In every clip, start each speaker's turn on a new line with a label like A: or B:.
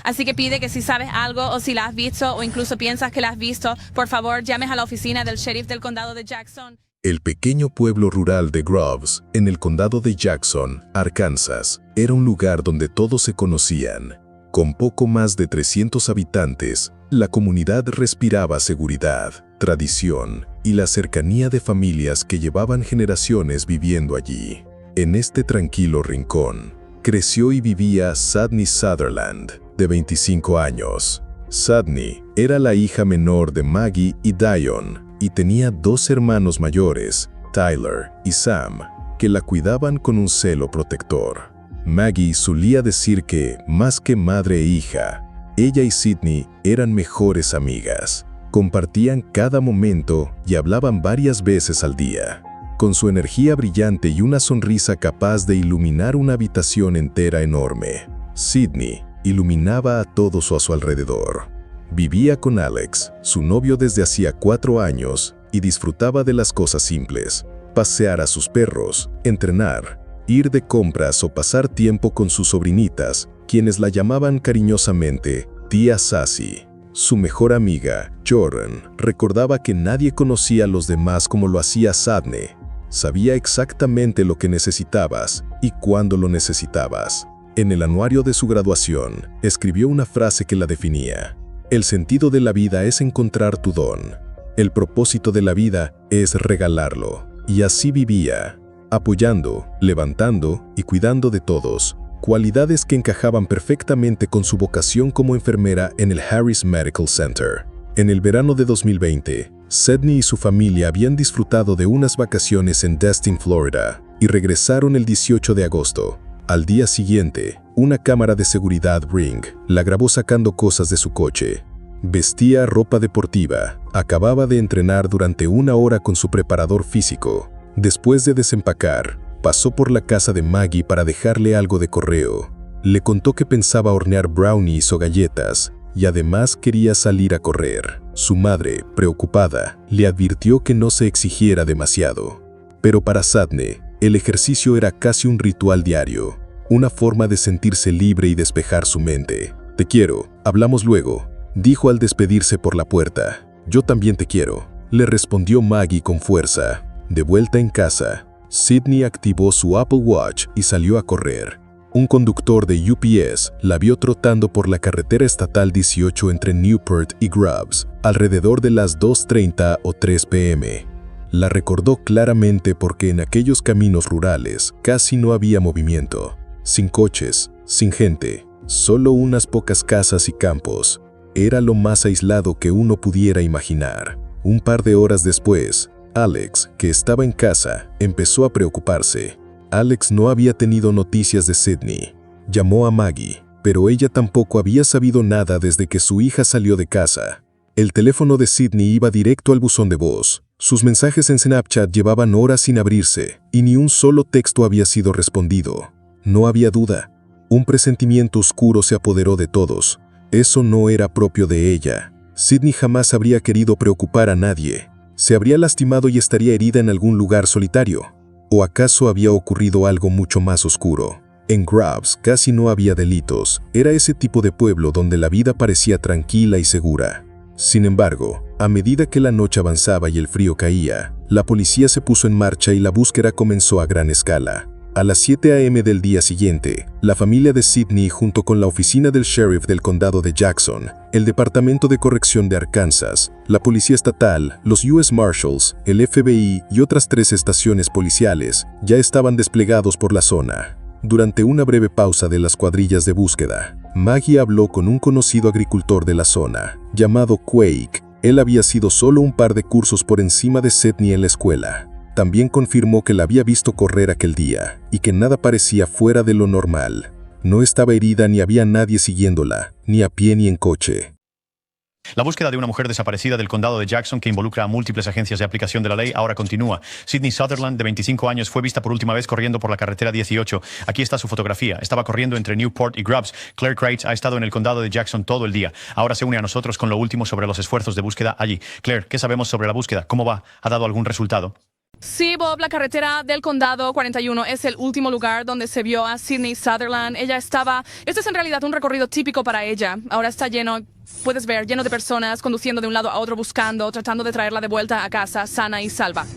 A: Así que pide que si sabes algo o si la has visto o incluso piensas que la has visto, por favor llames a la oficina del sheriff del condado de Jackson.
B: El pequeño pueblo rural de Groves, en el condado de Jackson, Arkansas, era un lugar donde todos se conocían. Con poco más de 300 habitantes, la comunidad respiraba seguridad, tradición y la cercanía de familias que llevaban generaciones viviendo allí. En este tranquilo rincón, creció y vivía Sadney Sutherland, de 25 años. Sadney era la hija menor de Maggie y Dion, y tenía dos hermanos mayores, Tyler y Sam, que la cuidaban con un celo protector. Maggie solía decir que, más que madre e hija, ella y Sidney eran mejores amigas. Compartían cada momento y hablaban varias veces al día. Con su energía brillante y una sonrisa capaz de iluminar una habitación entera enorme, Sidney iluminaba a todos a su alrededor. Vivía con Alex, su novio desde hacía 4 años, y disfrutaba de las cosas simples: pasear a sus perros, entrenar, ir de compras o pasar tiempo con sus sobrinitas, quienes la llamaban cariñosamente Tía Sassy. Su mejor amiga, Jordan, recordaba que nadie conocía a los demás como lo hacía Sadney. Sabía exactamente lo que necesitabas y cuándo lo necesitabas. En el anuario de su graduación, escribió una frase que la definía: el sentido de la vida es encontrar tu don. El propósito de la vida es regalarlo. Y así vivía, apoyando, levantando y cuidando de todos, cualidades que encajaban perfectamente con su vocación como enfermera en el Harris Medical Center. En el verano de 2020, Sidney y su familia habían disfrutado de unas vacaciones en Destin, Florida, y regresaron el 18 de agosto. Al día siguiente, una cámara de seguridad Ring la grabó sacando cosas de su coche. Vestía ropa deportiva, acababa de entrenar durante 1 hora con su preparador físico. Después de desempacar, pasó por la casa de Maggie para dejarle algo de correo. Le contó que pensaba hornear brownies o galletas y además quería salir a correr. Su madre, preocupada, le advirtió que no se exigiera demasiado. Pero para Sadney, el ejercicio era casi un ritual diario, una forma de sentirse libre y despejar su mente. «Te quiero, hablamos luego», dijo al despedirse por la puerta. «Yo también te quiero», le respondió Maggie con fuerza. De vuelta en casa, Sidney activó su Apple Watch y salió a correr. Un conductor de UPS la vio trotando por la carretera estatal 18 entre Newport y Grubbs, alrededor de las 2:30 o 3 p.m. La recordó claramente porque en aquellos caminos rurales casi no había movimiento. Sin coches, sin gente, solo unas pocas casas y campos. Era lo más aislado que uno pudiera imaginar. Un par de horas después, Alex, que estaba en casa, empezó a preocuparse. Alex no había tenido noticias de Sidney. Llamó a Maggie, pero ella tampoco había sabido nada desde que su hija salió de casa. El teléfono de Sidney iba directo al buzón de voz. Sus mensajes en Snapchat llevaban horas sin abrirse, y ni un solo texto había sido respondido. No había duda. Un presentimiento oscuro se apoderó de todos. Eso no era propio de ella. Sidney jamás habría querido preocupar a nadie. ¿Se habría lastimado y estaría herida en algún lugar solitario? ¿O acaso había ocurrido algo mucho más oscuro? En Grubbs casi no había delitos. Era ese tipo de pueblo donde la vida parecía tranquila y segura. Sin embargo, a medida que la noche avanzaba y el frío caía, la policía se puso en marcha y la búsqueda comenzó a gran escala. A las 7 a.m. del día siguiente, la familia de Sidney junto con la oficina del sheriff del condado de Jackson, el Departamento de Corrección de Arkansas, la Policía Estatal, los U.S. Marshals, el FBI y otras 3 estaciones policiales ya estaban desplegados por la zona. Durante una breve pausa de las cuadrillas de búsqueda, Maggie habló con un conocido agricultor de la zona, llamado Quake. Él había sido solo un par de cursos por encima de Sidney en la escuela. También confirmó que la había visto correr aquel día y que nada parecía fuera de lo normal. No estaba herida ni había nadie siguiéndola, ni a pie ni en coche.
C: La búsqueda de una mujer desaparecida del condado de Jackson que involucra a múltiples agencias de aplicación de la ley ahora continúa. Sidney Sutherland, de 25 años, fue vista por última vez corriendo por la carretera 18. Aquí está su fotografía. Estaba corriendo entre Newport y Grubbs. Claire Kreitz ha estado en el condado de Jackson todo el día. Ahora se une a nosotros con lo último sobre los esfuerzos de búsqueda allí. Claire, ¿qué sabemos sobre la búsqueda? ¿Cómo va? ¿Ha dado algún resultado?
A: Sí, Bob, la carretera del condado 41 es el último lugar donde se vio a Sydney Sutherland. Este es en realidad un recorrido típico para ella. Ahora está lleno, puedes ver, lleno de personas conduciendo de un lado a otro tratando de traerla de vuelta a casa sana y salva.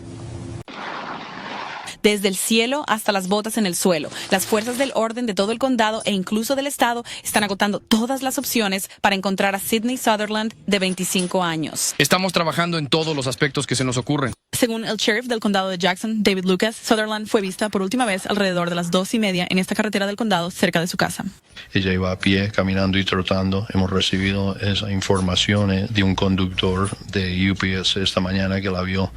D: Desde el cielo hasta las botas en el suelo, las fuerzas del orden de todo el condado e incluso del estado están agotando todas las opciones para encontrar a Sydney Sutherland, de 25 años.
E: Estamos trabajando en todos los aspectos que se nos ocurren.
D: Según el sheriff del condado de Jackson, David Lucas, Sutherland fue vista por última vez alrededor de las 2:30 en esta carretera del condado cerca de su casa.
F: Ella iba a pie, caminando y trotando. Hemos recibido esa información de un conductor de UPS esta mañana que la vio.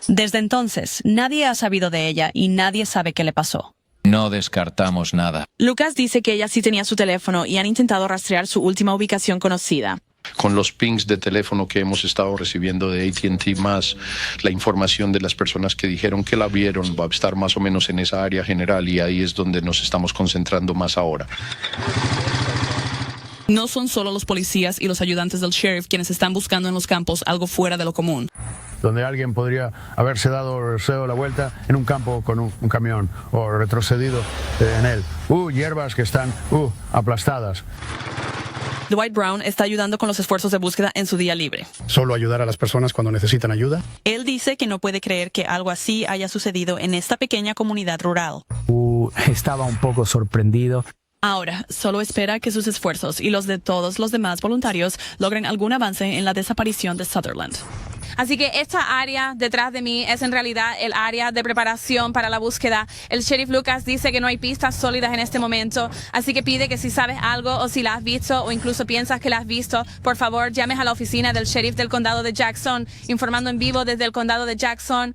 D: Desde entonces, nadie ha sabido de ella y nadie sabe qué le pasó.
G: No descartamos nada.
D: Lucas dice que ella sí tenía su teléfono y han intentado rastrear su última ubicación conocida.
F: Con los pings de teléfono que hemos estado recibiendo de AT&T, más la información de las personas que dijeron que la vieron, va a estar más o menos en esa área general y ahí es donde nos estamos concentrando más ahora.
D: No son solo los policías y los ayudantes del sheriff quienes están buscando en los campos algo fuera de lo común.
H: Donde alguien podría haberse dado la vuelta en un campo con un camión o retrocedido en él. Hierbas que están aplastadas.
D: Dwight Brown está ayudando con los esfuerzos de búsqueda en su día libre.
H: Solo ayudar a las personas cuando necesitan ayuda.
D: Él dice que no puede creer que algo así haya sucedido en esta pequeña comunidad rural.
I: Estaba un poco sorprendido.
D: Ahora, solo espera que sus esfuerzos y los de todos los demás voluntarios logren algún avance en la desaparición de Sutherland.
A: Así que esta área detrás de mí es en realidad el área de preparación para la búsqueda. El sheriff Lucas dice que no hay pistas sólidas en este momento, así que pide que si sabes algo o si la has visto o incluso piensas que la has visto, por favor llames a la oficina del sheriff del condado de Jackson, informando en vivo desde el condado de Jackson.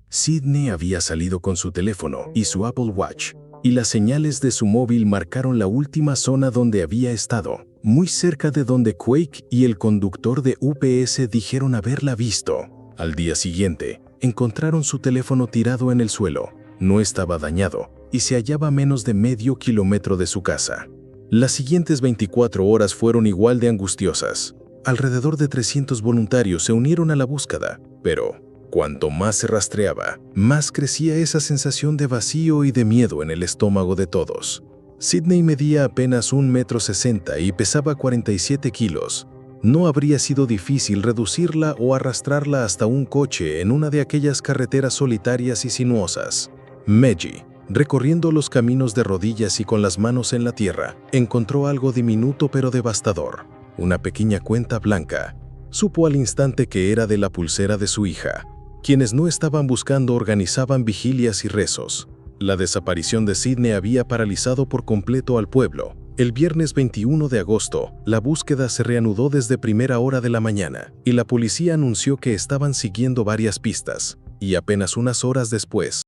B: Sydney había salido con su teléfono y su Apple Watch, y las señales de su móvil marcaron la última zona donde había estado, muy cerca de donde Quake y el conductor de UPS dijeron haberla visto. Al día siguiente, encontraron su teléfono tirado en el suelo. No estaba dañado y se hallaba a menos de medio kilómetro de su casa. Las siguientes 24 horas fueron igual de angustiosas. Alrededor de 300 voluntarios se unieron a la búsqueda, pero cuanto más se rastreaba, más crecía esa sensación de vacío y de miedo en el estómago de todos. Sydney medía apenas 1,60 m y pesaba 47 kilos. No habría sido difícil reducirla o arrastrarla hasta un coche en una de aquellas carreteras solitarias y sinuosas. Maggie, recorriendo los caminos de rodillas y con las manos en la tierra, encontró algo diminuto pero devastador: una pequeña cuenta blanca. Supo al instante que era de la pulsera de su hija. Quienes no estaban buscando organizaban vigilias y rezos. La desaparición de Sydney había paralizado por completo al pueblo. El viernes 21 de agosto, la búsqueda se reanudó desde primera hora de la mañana, y la policía anunció que estaban siguiendo varias pistas. Y apenas unas horas después...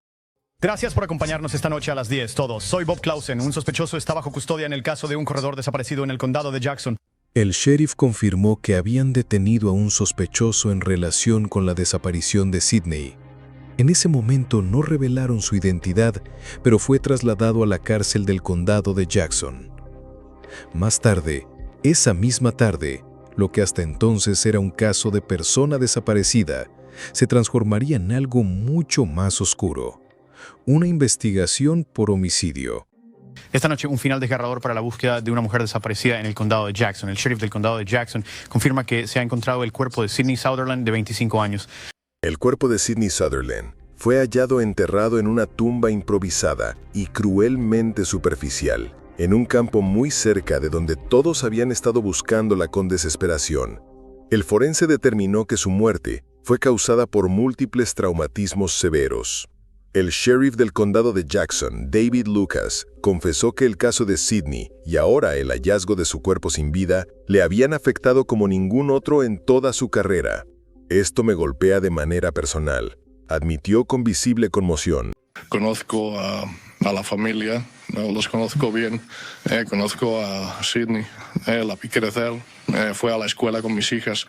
C: Gracias por acompañarnos esta noche a las 10, todos. Soy Bob Clausen. Un sospechoso está bajo custodia en el caso de un corredor desaparecido en el condado de Jackson.
B: El sheriff confirmó que habían detenido a un sospechoso en relación con la desaparición de Sydney. En ese momento no revelaron su identidad, pero fue trasladado a la cárcel del condado de Jackson. Más tarde, esa misma tarde, lo que hasta entonces era un caso de persona desaparecida, se transformaría en algo mucho más oscuro: una investigación por homicidio.
C: Esta noche, un final desgarrador para la búsqueda de una mujer desaparecida en el condado de Jackson. El sheriff del condado de Jackson confirma que se ha encontrado el cuerpo de Sydney Sutherland, de 25 años.
B: El cuerpo de Sydney Sutherland fue hallado enterrado en una tumba improvisada y cruelmente superficial, en un campo muy cerca de donde todos habían estado buscándola con desesperación. El forense determinó que su muerte fue causada por múltiples traumatismos severos. El sheriff del condado de Jackson, David Lucas, confesó que el caso de Sydney y ahora el hallazgo de su cuerpo sin vida le habían afectado como ningún otro en toda su carrera. Esto me golpea de manera personal, admitió con visible conmoción.
F: Conozco a la familia, los conozco bien. Conozco a Sydney, la vi crecer, fue a la escuela con mis hijas.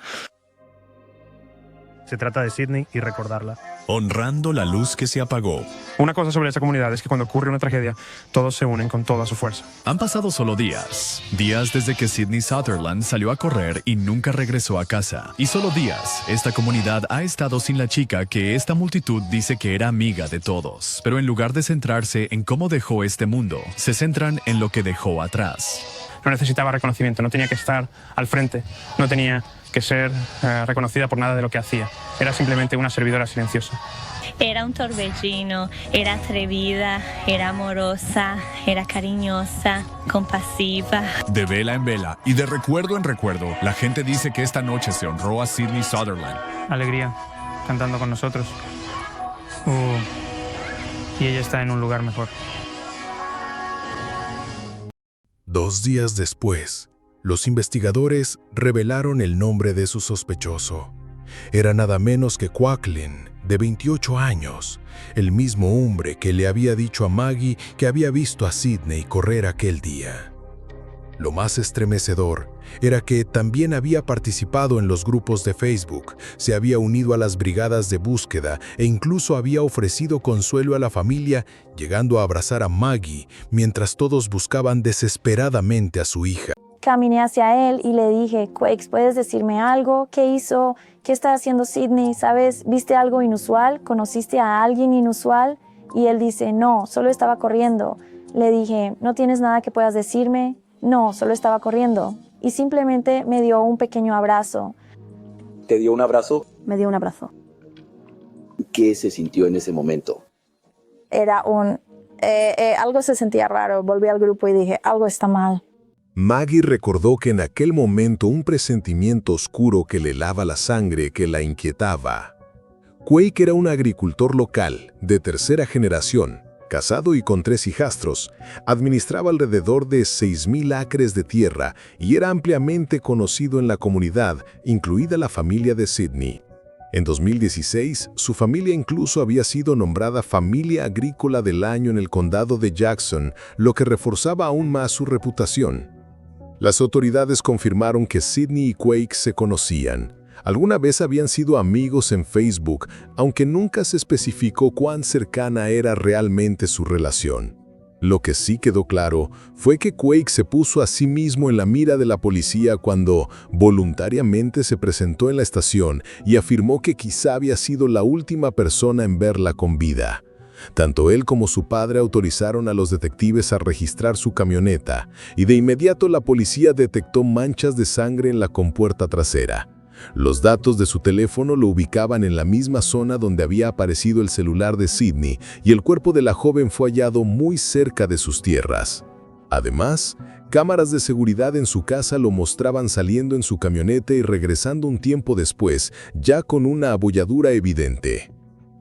J: Se trata de Sydney y recordarla.
K: Honrando la luz que se apagó.
L: Una cosa sobre esa comunidad es que cuando ocurre una tragedia, todos se unen con toda su fuerza.
K: Han pasado solo días. Días desde que Sydney Sutherland salió a correr y nunca regresó a casa. Y solo días, esta comunidad ha estado sin la chica que esta multitud dice que era amiga de todos. Pero en lugar de centrarse en cómo dejó este mundo, se centran en lo que dejó atrás.
L: No necesitaba reconocimiento, no tenía que estar al frente, no tenía que ser reconocida por nada de lo que hacía. Era simplemente una servidora silenciosa.
M: Era un torbellino, era atrevida, era amorosa, era cariñosa, compasiva.
K: De vela en vela y de recuerdo en recuerdo, la gente dice que esta noche se honró a Sydney Sutherland.
L: Alegría, cantando con nosotros. Y ella está en un lugar mejor.
B: 2 días después, los investigadores revelaron el nombre de su sospechoso. Era nada menos que Quacklin, de 28 años, el mismo hombre que le había dicho a Maggie que había visto a Sydney correr aquel día. Lo más estremecedor era que también había participado en los grupos de Facebook, se había unido a las brigadas de búsqueda e incluso había ofrecido consuelo a la familia, llegando a abrazar a Maggie mientras todos buscaban desesperadamente a su hija.
N: Caminé hacia él y le dije, Quakes, ¿puedes decirme algo? ¿Qué hizo? ¿Qué está haciendo Sydney? ¿Sabes? ¿Viste algo inusual? ¿Conociste a alguien inusual? Y él dice, no, solo estaba corriendo. Le dije, ¿no tienes nada que puedas decirme? No, solo estaba corriendo. Y simplemente me dio un pequeño abrazo.
O: ¿Te dio un abrazo?
N: Me dio un abrazo.
O: ¿Qué se sintió en ese momento?
N: Era algo se sentía raro. Volví al grupo y dije, algo está mal.
B: Maggie recordó que en aquel momento un presentimiento oscuro que le helaba la sangre que la inquietaba. Quake era un agricultor local, de tercera generación, casado y con 3 hijastros, administraba alrededor de 6,000 acres de tierra y era ampliamente conocido en la comunidad, incluida la familia de Sydney. En 2016, su familia incluso había sido nombrada Familia Agrícola del Año en el condado de Jackson, lo que reforzaba aún más su reputación. Las autoridades confirmaron que Sydney y Quake se conocían. Alguna vez habían sido amigos en Facebook, aunque nunca se especificó cuán cercana era realmente su relación. Lo que sí quedó claro fue que Quake se puso a sí mismo en la mira de la policía cuando voluntariamente se presentó en la estación y afirmó que quizá había sido la última persona en verla con vida. Tanto él como su padre autorizaron a los detectives a registrar su camioneta, y de inmediato la policía detectó manchas de sangre en la compuerta trasera. Los datos de su teléfono lo ubicaban en la misma zona donde había aparecido el celular de Sydney, y el cuerpo de la joven fue hallado muy cerca de sus tierras. Además, cámaras de seguridad en su casa lo mostraban saliendo en su camioneta y regresando un tiempo después, ya con una abolladura evidente.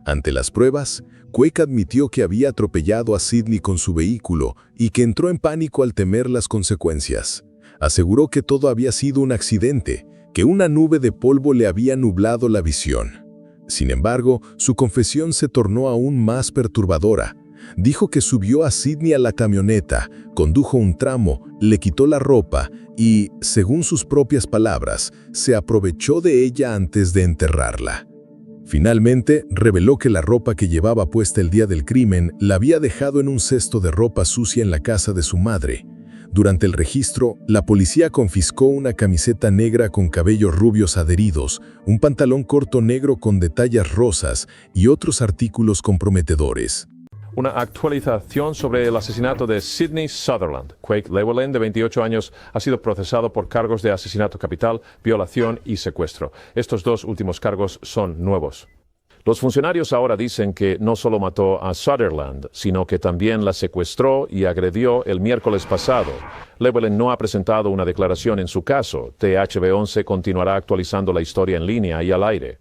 B: Ante las pruebas, Quake admitió que había atropellado a Sydney con su vehículo y que entró en pánico al temer las consecuencias. Aseguró que todo había sido un accidente, que una nube de polvo le había nublado la visión. Sin embargo, su confesión se tornó aún más perturbadora. Dijo que subió a Sydney a la camioneta, condujo un tramo, le quitó la ropa y, según sus propias palabras, se aprovechó de ella antes de enterrarla. Finalmente, reveló que la ropa que llevaba puesta el día del crimen la había dejado en un cesto de ropa sucia en la casa de su madre. Durante el registro, la policía confiscó una camiseta negra con cabellos rubios adheridos, un pantalón corto negro con detalles rosas y otros artículos comprometedores.
P: Una actualización sobre el asesinato de Sydney Sutherland. Quake Llewellyn, de 28 años, ha sido procesado por cargos de asesinato capital, violación y secuestro. Estos 2 últimos cargos son nuevos. Los funcionarios ahora dicen que no solo mató a Sutherland, sino que también la secuestró y agredió el miércoles pasado. Llewellyn no ha presentado una declaración en su caso. THB11 continuará actualizando la historia en línea y al aire.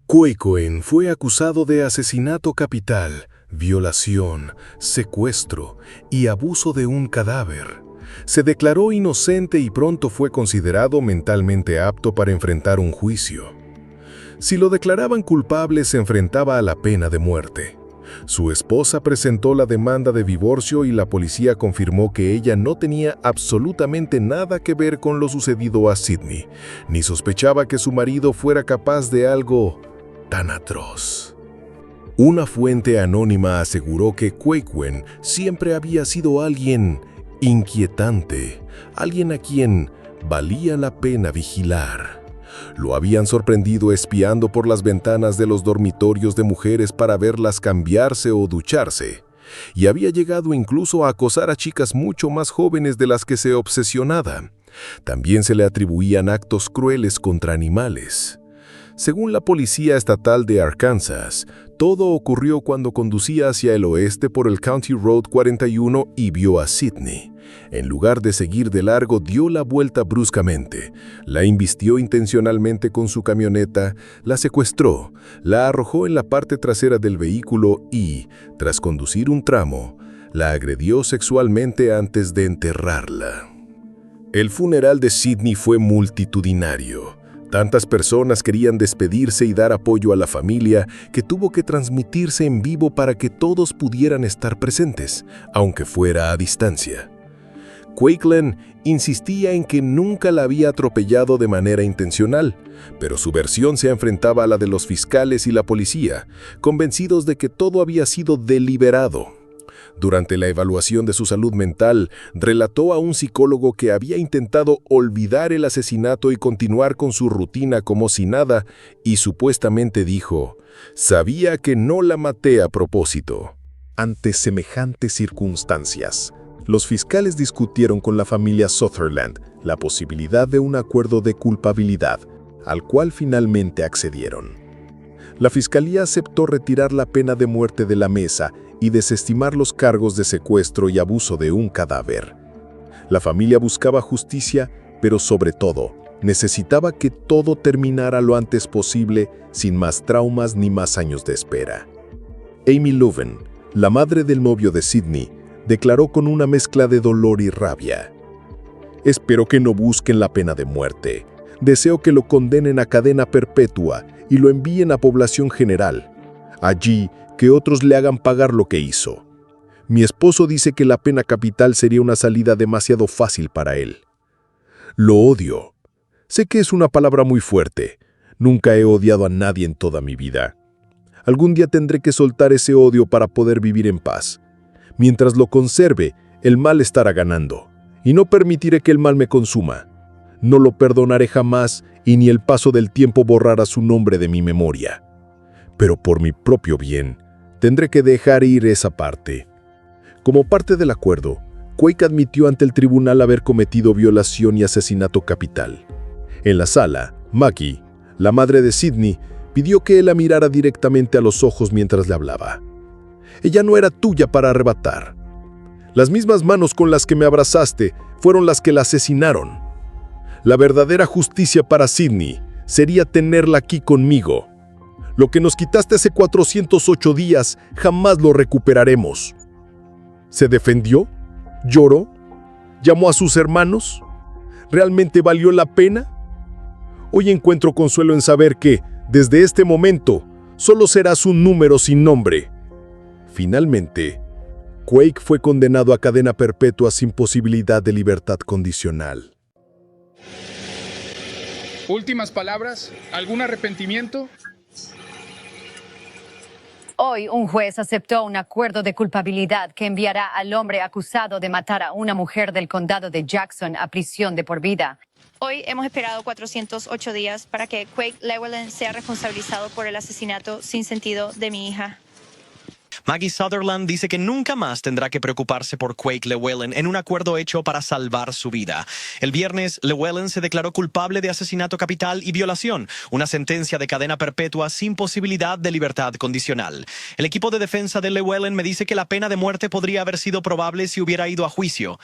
B: Quake fue acusado de asesinato capital, violación, secuestro y abuso de un cadáver. Se declaró inocente y pronto fue considerado mentalmente apto para enfrentar un juicio. Si lo declaraban culpable, se enfrentaba a la pena de muerte. Su esposa presentó la demanda de divorcio y la policía confirmó que ella no tenía absolutamente nada que ver con lo sucedido a Sidney, ni sospechaba que su marido fuera capaz de algo tan atroz. Una fuente anónima aseguró que Quakewen siempre había sido alguien inquietante, alguien a quien valía la pena vigilar. Lo habían sorprendido espiando por las ventanas de los dormitorios de mujeres para verlas cambiarse o ducharse, y había llegado incluso a acosar a chicas mucho más jóvenes de las que se obsesionaba. También se le atribuían actos crueles contra animales. Según la Policía Estatal de Arkansas, todo ocurrió cuando conducía hacia el oeste por el County Road 41 y vio a Sidney. En lugar de seguir de largo, dio la vuelta bruscamente, la invistió intencionalmente con su camioneta, la secuestró, la arrojó en la parte trasera del vehículo y, tras conducir un tramo, la agredió sexualmente antes de enterrarla. El funeral de Sidney fue multitudinario. Tantas personas querían despedirse y dar apoyo a la familia que tuvo que transmitirse en vivo para que todos pudieran estar presentes, aunque fuera a distancia. Quakeland insistía en que nunca la había atropellado de manera intencional, pero su versión se enfrentaba a la de los fiscales y la policía, convencidos de que todo había sido deliberado. Durante la evaluación de su salud mental, relató a un psicólogo que había intentado olvidar el asesinato y continuar con su rutina como si nada, y supuestamente dijo, «Sabía que no la maté a propósito». Ante semejantes circunstancias, los fiscales discutieron con la familia Sutherland la posibilidad de un acuerdo de culpabilidad, al cual finalmente accedieron. La fiscalía aceptó retirar la pena de muerte de la mesa y desestimar los cargos de secuestro y abuso de un cadáver. La familia buscaba justicia, pero sobre todo, necesitaba que todo terminara lo antes posible, sin más traumas ni más años de espera. Amy Leuven, la madre del novio de Sidney, declaró con una mezcla de dolor y rabia: «Espero que no busquen la pena de muerte. Deseo que lo condenen a cadena perpetua y lo envíen a población general. Allí, que otros le hagan pagar lo que hizo. Mi esposo dice que la pena capital sería una salida demasiado fácil para él. Lo odio. Sé que es una palabra muy fuerte. Nunca he odiado a nadie en toda mi vida. Algún día tendré que soltar ese odio para poder vivir en paz. Mientras lo conserve, el mal estará ganando, y no permitiré que el mal me consuma. No lo perdonaré jamás, y ni el paso del tiempo borrará su nombre de mi memoria. Pero por mi propio bien, tendré que dejar ir esa parte». Como parte del acuerdo, Quake admitió ante el tribunal haber cometido violación y asesinato capital. En la sala, Maggie, la madre de Sidney, pidió que él la mirara directamente a los ojos mientras le hablaba. «Ella no era tuya para arrebatar. Las mismas manos con las que me abrazaste fueron las que la asesinaron. La verdadera justicia para Sidney sería tenerla aquí conmigo. Lo que nos quitaste hace 408 días, jamás lo recuperaremos». ¿Se defendió? ¿Lloró? ¿Llamó a sus hermanos? ¿Realmente valió la pena? Hoy encuentro consuelo en saber que, desde este momento, solo serás un número sin nombre. Finalmente, Quake fue condenado a cadena perpetua sin posibilidad de libertad condicional.
E: Últimas palabras, ¿algún arrepentimiento?
Q: Hoy, un juez aceptó un acuerdo de culpabilidad que enviará al hombre acusado de matar a una mujer del condado de Jackson a prisión de por vida.
R: Hoy hemos esperado 408 días para que Quake Llewellyn sea responsabilizado por el asesinato sin sentido de mi hija.
S: Maggie Sutherland dice que nunca más tendrá que preocuparse por Quake Llewellyn en un acuerdo hecho para salvar su vida. El viernes, Llewellyn se declaró culpable de asesinato capital y violación, una sentencia de cadena perpetua sin posibilidad de libertad condicional. El equipo de defensa de Llewellyn me dice que la pena de muerte podría haber sido probable si hubiera ido a juicio.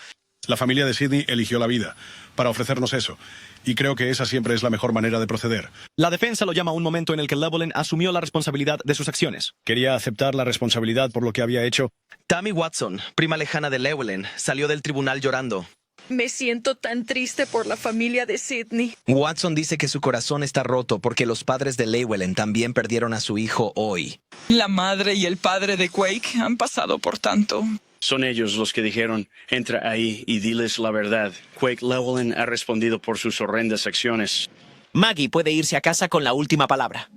T: La familia de Sidney eligió la vida para ofrecernos eso, y creo que esa siempre es la mejor manera de proceder.
S: La defensa lo llama un momento en el que Llewellyn asumió la responsabilidad de sus acciones.
T: Quería aceptar la responsabilidad por lo que había hecho.
S: Tammy Watson, prima lejana de Llewellyn, salió del tribunal llorando.
U: Me siento tan triste por la familia de Sydney.
S: Watson dice que su corazón está roto porque los padres de Llewellyn también perdieron a su hijo hoy.
U: La madre y el padre de Quake han pasado por tanto.
V: Son ellos los que dijeron, entra ahí y diles la verdad. Quake Llewellyn ha respondido por sus horrendas acciones.
S: Maggie puede irse a casa con la última palabra.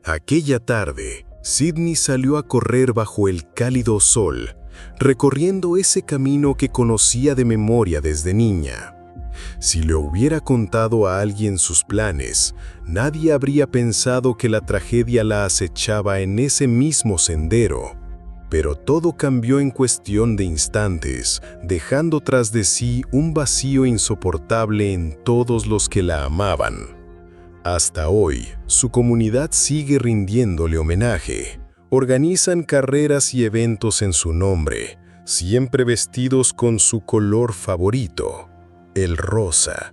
B: Aquella tarde, Sydney salió a correr bajo el cálido sol, recorriendo ese camino que conocía de memoria desde niña. Si le hubiera contado a alguien sus planes, nadie habría pensado que la tragedia la acechaba en ese mismo sendero. Pero todo cambió en cuestión de instantes, dejando tras de sí un vacío insoportable en todos los que la amaban. Hasta hoy, su comunidad sigue rindiéndole homenaje. Organizan carreras y eventos en su nombre, siempre vestidos con su color favorito, el rosa.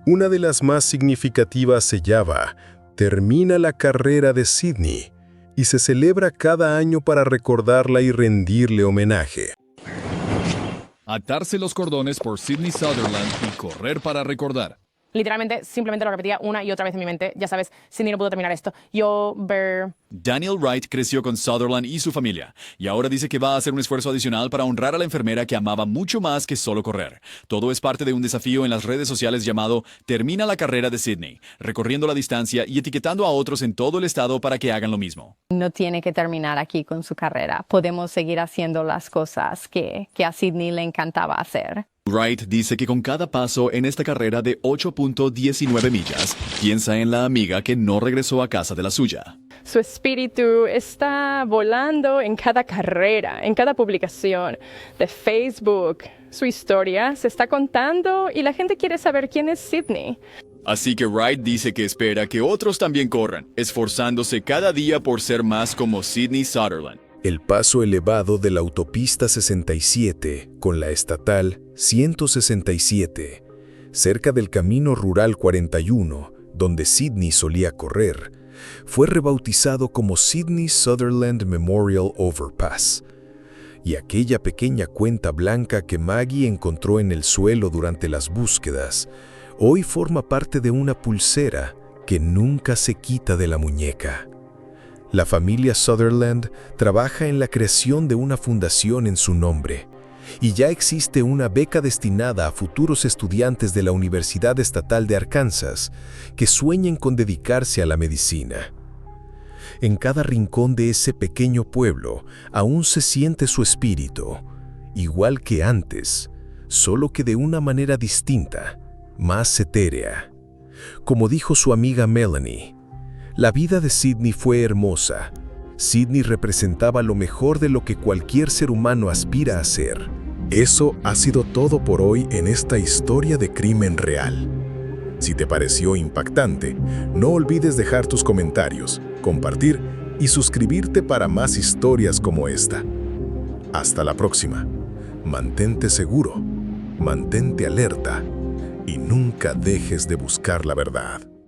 B: Una de las más significativas se llama Termina la carrera de Sydney, y se celebra cada año para recordarla y rendirle homenaje.
K: Atarse los cordones por Sydney Sutherland y correr para recordar.
W: Literalmente, simplemente lo repetía una y otra vez en mi mente. Ya sabes, Sydney no pudo terminar esto.
K: Daniel Wright creció con Sutherland y su familia, y ahora dice que va a hacer un esfuerzo adicional para honrar a la enfermera que amaba mucho más que solo correr. Todo es parte de un desafío en las redes sociales llamado Termina la carrera de Sydney, recorriendo la distancia y etiquetando a otros en todo el estado para que hagan lo mismo.
X: No tiene que terminar aquí con su carrera. Podemos seguir haciendo las cosas que a Sydney le encantaba hacer.
K: Wright dice que con cada paso en esta carrera de 8.19 millas, piensa en la amiga que no regresó a casa de la suya.
W: Su espíritu está volando en cada carrera, en cada publicación de Facebook. Su historia se está contando y la gente quiere saber quién es Sydney.
K: Así que Wright dice que espera que otros también corran, esforzándose cada día por ser más como Sydney Sutherland.
B: El paso elevado de la autopista 67 con la estatal 167, cerca del camino rural 41, donde Sydney solía correr, fue rebautizado como Sydney Sutherland Memorial Overpass. Y aquella pequeña cuenta blanca que Maggie encontró en el suelo durante las búsquedas, hoy forma parte de una pulsera que nunca se quita de la muñeca. La familia Sutherland trabaja en la creación de una fundación en su nombre, y ya existe una beca destinada a futuros estudiantes de la Universidad Estatal de Arkansas que sueñen con dedicarse a la medicina. En cada rincón de ese pequeño pueblo aún se siente su espíritu, igual que antes, solo que de una manera distinta, más etérea. Como dijo su amiga Melanie, la vida de Sydney fue hermosa. Sydney representaba lo mejor de lo que cualquier ser humano aspira a ser. Eso ha sido todo por hoy en esta historia de crimen real. Si te pareció impactante, no olvides dejar tus comentarios, compartir y suscribirte para más historias como esta. Hasta la próxima. Mantente seguro, mantente alerta y nunca dejes de buscar la verdad.